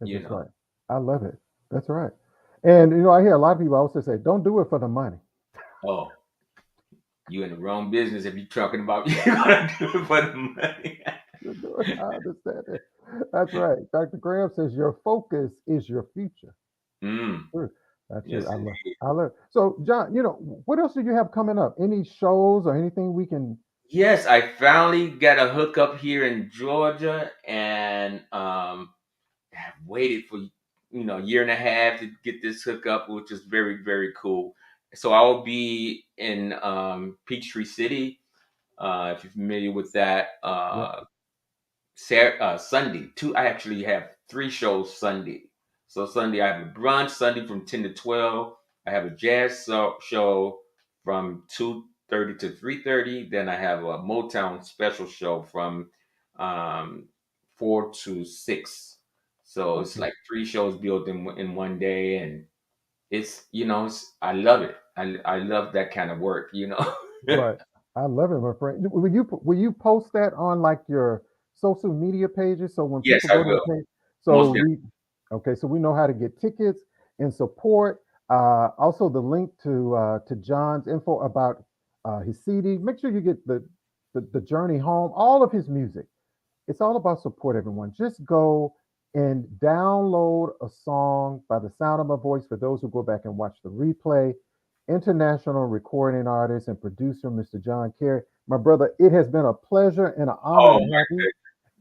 You That's know. right. I love it. That's right. And I hear a lot of people also say, "Don't do it for the money." Oh, you in the wrong business if you're talking about you gotta do it for the money. You do it. I understand it. That's right. Dr. Graham says your focus is your future. Mm, True. That's true. yes, I love. indeed. I love. So, John, what else do you have coming up? Any shows or anything we can? Yes, I finally got a hookup here in Georgia, and have waited for a year and a half to get this hookup, which is very very cool. So I will be in Peachtree City, if you're familiar with that. Yep. Sunday. I actually have three shows Sunday. So Sunday I have a brunch Sunday from 10 to 12. I have a jazz show from 2:30 to 3:30. Then I have a Motown special show from um, 4 to 6. So it's Okay. like three shows built in one day, and I love it. I love that kind of work. Right. I love it, my friend. Will you post that on like your social media pages so when Yes, people I go to the will. page, Most so definitely. we know how to get tickets and support. Also the link to John's info about his CD. Make sure you get the Journey Home, all of his music. It's all about support, everyone. Just go and download a song by the sound of my voice for those who go back and watch the replay. International recording artist and producer, Mr. John Carey. My brother, it has been a pleasure and an honor Oh, to have you.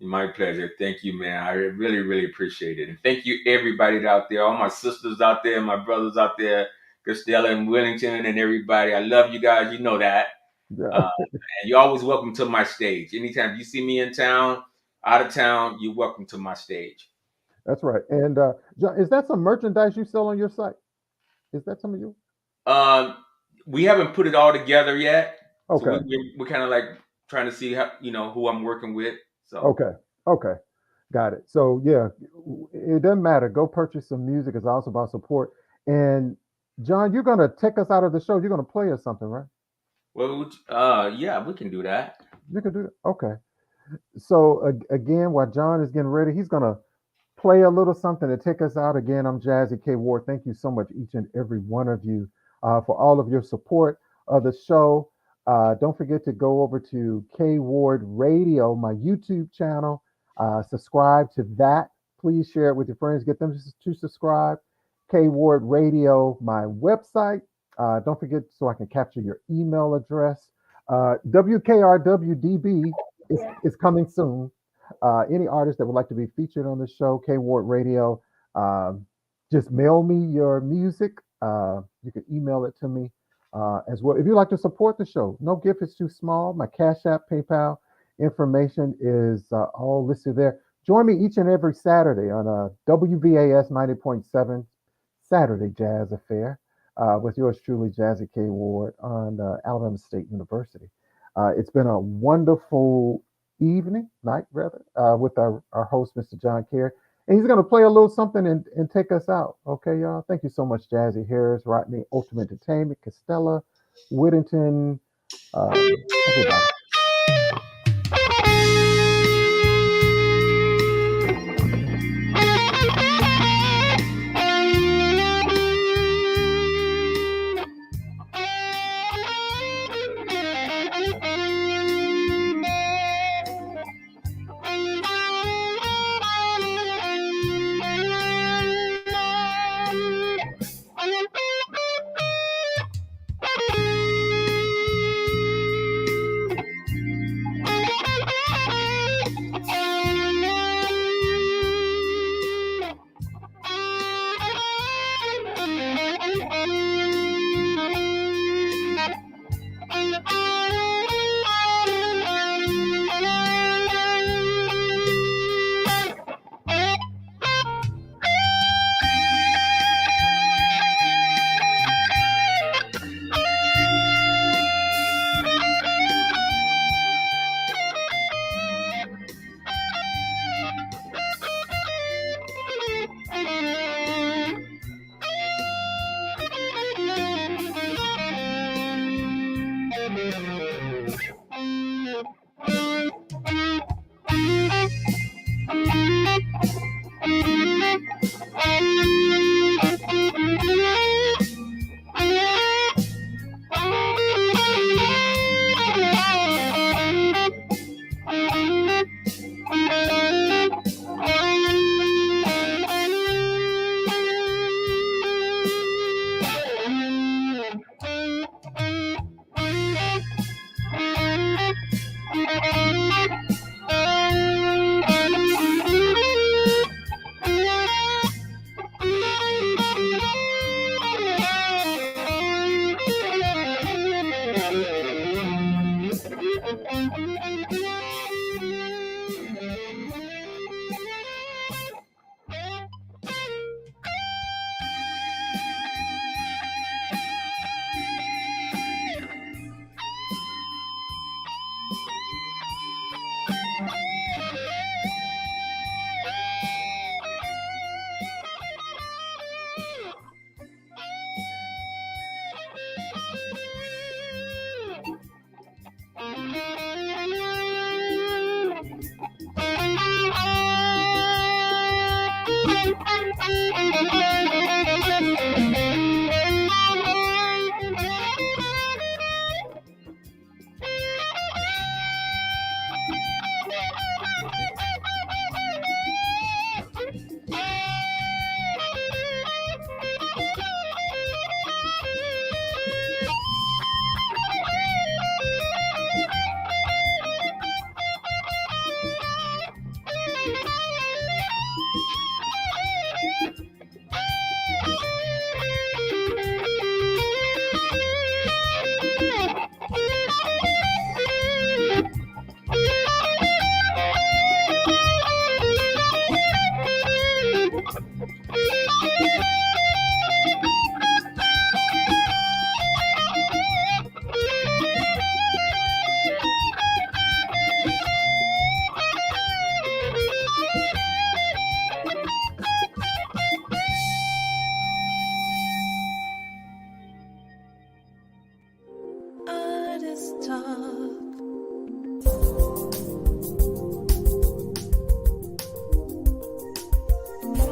my pleasure. Thank you, man. I really, really appreciate it. And thank you, everybody out there, all my sisters out there, my brothers out there, Christella and Wellington, and everybody. I love you guys. You know that. Yeah, Uh, and you're always welcome to my stage. Anytime you see me in town, out of town, you're welcome to my stage. that's right. And John, is that some merchandise you sell on your site? Is that some of you? Um, we haven't put it all together yet. So Okay, we're kind of like trying to see who I'm working with. So, okay, okay. Got it. So yeah, it doesn't matter. Go purchase some music. It's also about support. And John, you're gonna take us out of the show. You're gonna play us something, right? well, yeah, we can do that. You can do that. Okay. So again, while John is getting ready, he's gonna play a little something to take us out. Again, I'm Jazzie K Ward. Thank you so much, each and every one of you, for all of your support of the show. Don't forget to go over to K Ward Radio, my YouTube channel. Subscribe to that. Please share it with your friends. Get them to subscribe. K Ward Radio, my website. Don't forget so I can capture your email address. WKRWDB is coming soon. Any artist that would like to be featured on the show, K Ward Radio, um, just mail me your music You can email it to me as well. If you'd like to support the show, no gift is too small. My Cash App, PayPal information is all listed there. Join me each and every Saturday on WVAS 90.7 Saturday Jazz Affair with yours truly, Jazzie K Ward, on Alabama State University. It's been a wonderful night rather, with our host, Mr. John Carey. And he's going to play a little something and take us out. Okay, y'all? Thank you so much, Jazzy Harris, Rodney, Ultimate Entertainment, Costella, Whittington, everybody.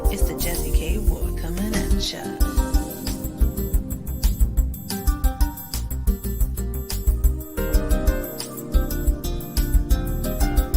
It's the Jazzie K Ward coming at ya.